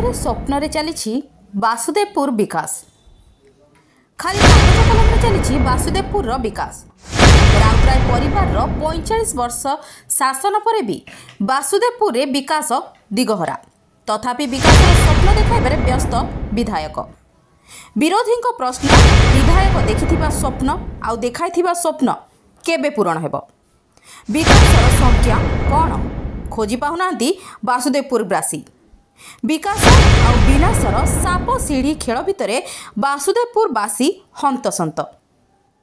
रे स्वप्न चली वासुदेवपुर विकास खाली कागज कलम चली वासुदेवपुर विकास। राउतराय परिवार 45 वर्ष शासन पर भी वासुदेवपुर रे विकास दिगहरा। तथापि विकास स्वप्न देखाइबारे व्यस्त विधायक। विरोधी प्रश्न विधायक देखिथिबा स्वप्न आउ देखाइथिबा स्वप्न केबे पूरण हेबो? विकासर संख्या कौन खोजी पाउनांती वासुदेवपुरवासी। विकास आउ विनाशर साप सीढ़ी खेल भितर वासुदेवपुरवासी हंतसंत।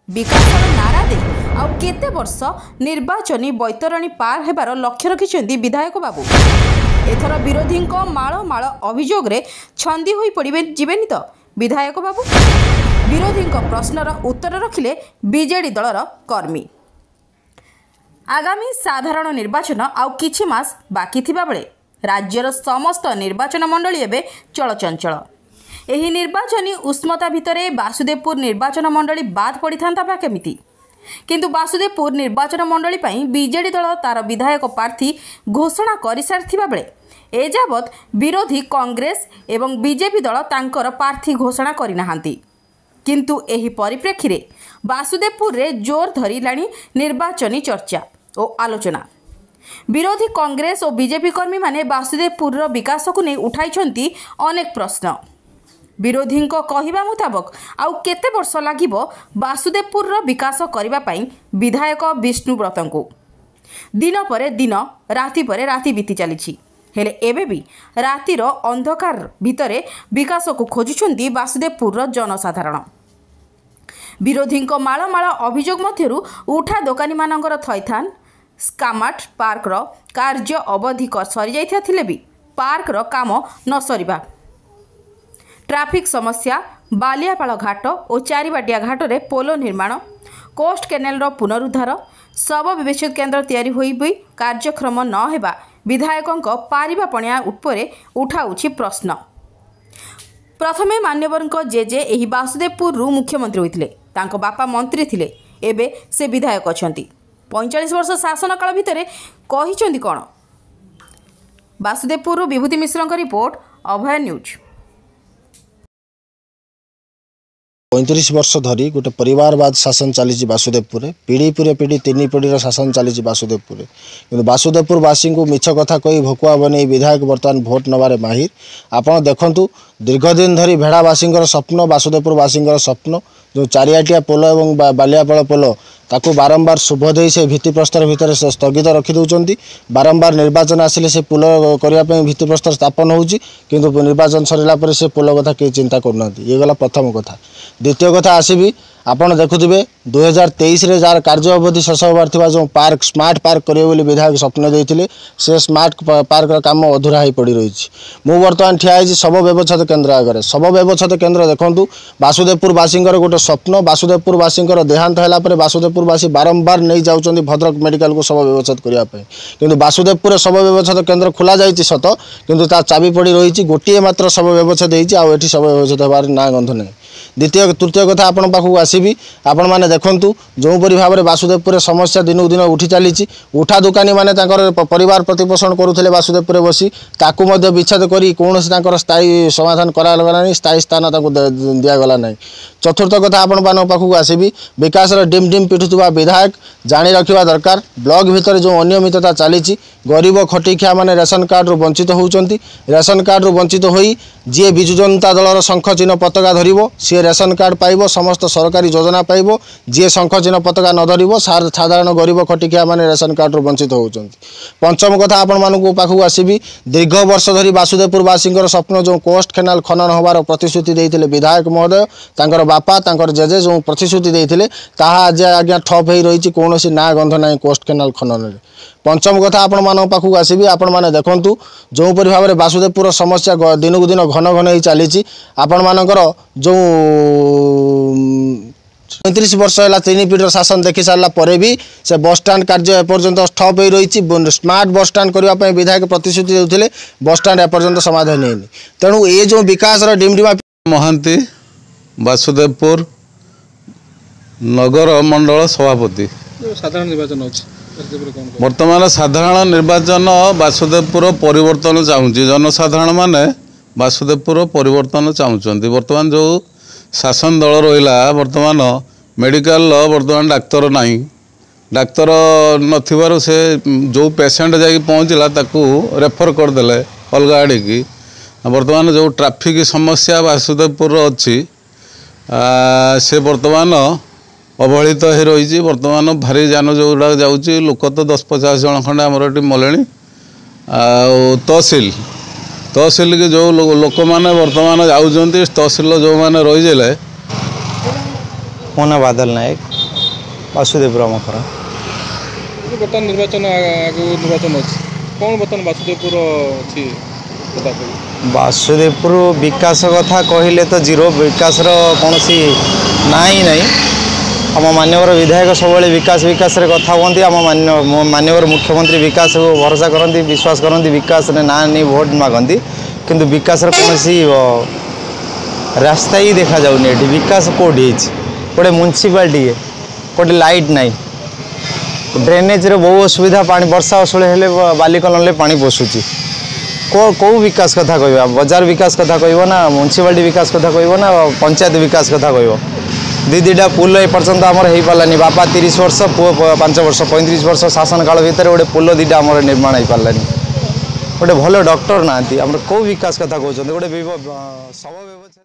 विकासर नारा दे आउ केते वर्ष निर्वाचनी बैतरणी पार हेबार लक्ष्य रखिछन्ती विधायक बाबू। एथर विरोधी माळ माळ अभियोग रे छंदी होई पड़िबे जीवेनी तो विधायक बाबू। विरोधी प्रश्नर उत्तर रखिले बीजेडी दलर कर्मी। आगामी साधारण निर्वाचन आउ किछि मास बाकी थिबा बेले राज्यर समस्त निर्वाचन मंडली एबे चलचंचल। एही निर्वाचनी उष्मता भितरे वासुदेवपुर निर्वाचन मंडली बाद पड़ी थांता बा केमिति? किंतु वासुदेवपुर निर्वाचन मंडली पई बीजेडी दल तार विधायक प्रार्थी घोषणा कर सारिथिबा बेले एजावत विरोधी कांग्रेस एवं बीजेपी दल तांकर प्रार्थी घोषणा करि नाहांती। किंतु एही परिप्रेक्षी रे वासुदेवपुर रे जोर धरिलाणी निर्वाचनी चर्चा और आलोचना। विरोधी कांग्रेस और बीजेपी कर्मी माने वासुदेवपुर विकास को नहीं उठाई अनेक प्रश्न। विरोधी कहवा मुताबक आउ केते वर्ष लागिबो वासुदेवपुर विकास करबा पई विधायक विष्णुव्रत को। दिन पर दिन राति पर राति बीती चली हेले एबे भी रातिर अंधकार भितरे विकास को खोजुछन्ती वासुदेवपुर जनसाधारण। विरोधी माळ माळ अभियोग मध्यरु उठा दोकानी मानकर थैथान स्कामार्ट पार्कर कार्य अवधि सरी जाइथिले भी पार्कर काम न सरिबा, ट्राफिक समस्या, बालियापाल घाट और चारिबाटिया घाट रे पोलो निर्माण, कोस्ट केनेल पुनरुद्धार, शव विवेचन केन्द्र तैयारी होई भी कार्यक्रम न हेबा विधायकों पारिबा पणिया उपरे उठाउछि प्रश्न। प्रथमे मान्यवर जेजे एही वासुदेवपुर मुख्यमंत्री होइथिले, तांको बापा मंत्री थिले, एबे से विधायक अछंती। 45 वर्ष शासन काल भितर कहिचंती कोन? वासुदेवपुर विभूति मिश्रଙ୍କ रिपोर्ट, अभय न्यूज। 35 वर्ष धरी गोटे परिवारवाद शासन चली वासुदेवपुर, पीढ़ी पर पीढ़ी 3 पीढ़ीर शासन चली वासुदेवपुर। कि वासुदेवपुरवासी को मिछ कथा कही भकुआ बन विधायक बर्तमान भोट नबारे माहिर। आपड़ देखु दीर्घदिन धरी भेड़ावासी स्वप्न, वासुदेवपुरवासी स्वप्न जो चारिआटिया पोल और बालियापाल पोल ताकू बारंबार शुभ दे से भित्तिप्रस्तर भितर स्थगित रखिदौरान। बारंबार निर्वाचन आसिले से पुल करने भित्तिप्रस्तर स्थापन होउची, किंतु निर्वाचन सरला पर से पुल कथा के चिंता करना। ये गला प्रथम कथा। द्वितीय कथा आसबि आपड़ देखुवे 2023 रे जार कार्य अवधि शेष होबार थिबा जो पार्क स्मार्ट पार्क करेंगे बोली विधायक स्वप्न देते से स्मार्ट पार्क काम अधूरा हो पड़ रही। मु बर्तमान ठिया शव व्यवच्छेद केन्द्र आगे। शव व्यवच्छेद केन्द्र देखूँ वासुदेवपुरवासी गोटे स्वप्न। वासुदेवपुरवासी देहांत है वासुदेवपुरवासी बारंबार नहीं जाऊँच भद्रक मेडिकल को शव व्यवच्छेद करने। किंतु वासुदेवपुर शव व्यवच्छेद केन्द्र खोल जाइए सत, किंतु ता चाबी पड़ रही गोटे मात्र शव व्यवच्छेद होती शव व्यवच्छेद होबार ना गंध नहीं। द्वितीय तृतीय कथा आपण पाखक आसबि आपण मैंने देखूँ जो परी भाव में वासुदेवपुर समस्या दिनक दिन उठी चली। उठा दुकानी मैंने परिवार प्रतिपोषण करुले वासुदेवपुर बसी ताकू विच्छेद कर कौन स्थायी समाधान करागला, स्थायी स्थान दिगला ना। चतुर्थ कथा आपण पाखक आसबि विकास डिम डिम पिटुवा विधायक जाणी रखा दरकार। ब्लॉक भितर जो अनियमितता चली गरीब खटिखिया मैंने रेशन कार्ड रु वंचित होउचंती। रेशन कार्ड रु वंचित होई जी विजु जनता दलर शंख चिन्ह पताका धरिबो सी रेशन कार्ड पाइबो, समस्त सरकारी योजना पाइबो। जी शंख चिन्ह पताका न धरिबो साधारण गरीब खटिखिया मैंने रेशन कार्ड रु वंचित होउचंती। पंचम कथा आपण मानकु पाखकु आसीबि दीर्घ वर्ष धरी वासुदेवपुरवासी स्वप्न जो कोस्ट केनाल खनन होबार प्रतिश्रुति देइथिले विधायक महोदय, तांकर बापा तांकर जेजे जो प्रतिश्रुति देइथिले ताहा आज आज्ञा ठप होई रहिछि, कोनोसी ना गंध नाही कोस्ट केनाल खनन रे। पंचम कथा आपण मान पाखक आसबि आपण मैंने देखूँ जो परी भाव में वासुदेवपुर समस्या दिनक दिन घन घन ही चली। आपण मानकर जो 35 वर्ष है 3 पीढ़ी शासन देखी सारा पर भी से बस स्टाण्ड कार्य एपर्यंत ठप हो रही। स्मार्ट बस स्टाण्ड करने विधायक प्रतिश्रुति देते बस स्टाण्ड एपर्यंत समाधान नहीं। तेणु ये जो विकास डिमडिमा महांती वासुदेवपुर नगर मंडल सभापति साधारण निर्वाचन वर्तमान साधारण निर्वाचन वासुदेवपुर परिवर्तन चाहूँगी। जनसाधारण माने ବାସୁଦେବପୁର ପରିବର୍ତ୍ତନ ଚାହୁଁଛନ୍ତି। ବର୍ତ୍ତମାନ ଯେଉଁ ଶାସନ ଦଳ ରହିଲା, ବର୍ତ୍ତମାନ ମେଡ଼ିକାଲର ବର୍ତ୍ତମାନ ଡାକ୍ତର ନାହିଁ। ଡାକ୍ତର ନଥିବାରୁ ସେ ଯେଉଁ ପେସେଣ୍ଟ ଯାଇକି ପହଞ୍ଚିଲା ତାକୁ ରେଫର କରିଦେଲେ ଅଲଗା ଆଡ଼ିକି। ବର୍ତ୍ତମାନ ଯେଉଁ ଟ୍ରାଫିକ୍ ସମସ୍ୟା ବାସୁଦେବପୁରର ଅଛି, ସେ ବର୍ତ୍ତମାନ ଅବହେଳିତ ହୋଇ ରହିଛି। ବର୍ତ୍ତମାନ ଭାରି ଯାନ ଯେଉଁଗୁଡ଼ାକ ଯାଉଛି, ଲୋକ ତ 10-50 ଜଣ ଖଣ୍ଡେ ଆମର ଏଠି ମଲେଣି। ଆଉ ତହସିଲକି ଯେଉଁ ଲୋକମାନେ ବର୍ତ୍ତମାନ ଯାଉଛନ୍ତି, ତହସିଲର ଯେଉଁମାନେ ରହିଥିଲେ। ମୋ ନାଁ ବାଦଲ ନାୟକ, ବାସୁଦେବପୁର ଆମ ଘର। ବର୍ତ୍ତମାନ ନିର୍ବାଚନ ଆଗକୁ ନିର୍ବାଚନ ଅଛି, କ'ଣ ବର୍ତ୍ତମାନ ବାସୁଦେବପୁର ଅଛି? ବାସୁଦେବପୁର ବିକାଶ କଥା କହିଲେ ତ ଜିରୋ, ବିକାଶର କୌଣସି ନାଁ ହିଁ ନାହିଁ। ଆମ ମାନ୍ୟବର ବିଧାୟକ ସବୁବେଳେ ବିକାଶରେ କଥା ହୁଅନ୍ତି। ଆମ ମାନ୍ୟବର ମୁଖ୍ୟମନ୍ତ୍ରୀ ବିକାଶକୁ ଭରସା କରନ୍ତି, ବିଶ୍ୱାସ କରନ୍ତି, ବିକାଶରେ ନାଁ ନେଇ ଭୋଟ ମାଗନ୍ତି। କିନ୍ତୁ ବିକାଶର କୌଣସି ରାସ୍ତା ହିଁ ଦେଖାଯାଉନି ଏଠି। ବିକାଶ କେଉଁଠି ହେଇଛି? ଗୋଟେ ମ୍ୟୁନିସିପାଲିଟି, ଗୋଟେ ଲାଇଟ୍ ନାହିଁ, ଡ୍ରେନେଜରେ ବହୁ ଅସୁବିଧା। ପାଣି ବର୍ଷା ଅସୁଳ ହେଲେ ବାଲି କଲନରେ ପାଣି ପଶୁଛି। କେଉଁ ବିକାଶ କଥା କହିବା? ବଜାର ବିକାଶ କଥା କହିବ ନା ମ୍ୟୁନିସିପାଲିଟି ବିକାଶ କଥା କହିବ ନା ପଞ୍ଚାୟତ ବିକାଶ କଥା କହିବ? ଦୁଇଟା ପୁଲ ଏପର୍ଯ୍ୟନ୍ତ ଆମର ହେଇପାରିଲାନି। ବାପା 30 ବର୍ଷ, ପୁଅ 5 ବର୍ଷ, 35 ବର୍ଷ ଶାସନ କାଳ ଭିତରେ ଗୋଟେ ପୋଲ ଦୁଇଟା ଆମର ନିର୍ମାଣ ହେଇପାରିଲାନି। ଗୋଟେ ଭଲ ଡକ୍ଟର ନାହାନ୍ତି। ଆମର କେଉଁ ବିକାଶ କଥା କହୁଛନ୍ତି? ଗୋଟେ ଶବ ବ୍ୟବଚ୍ଛେଦ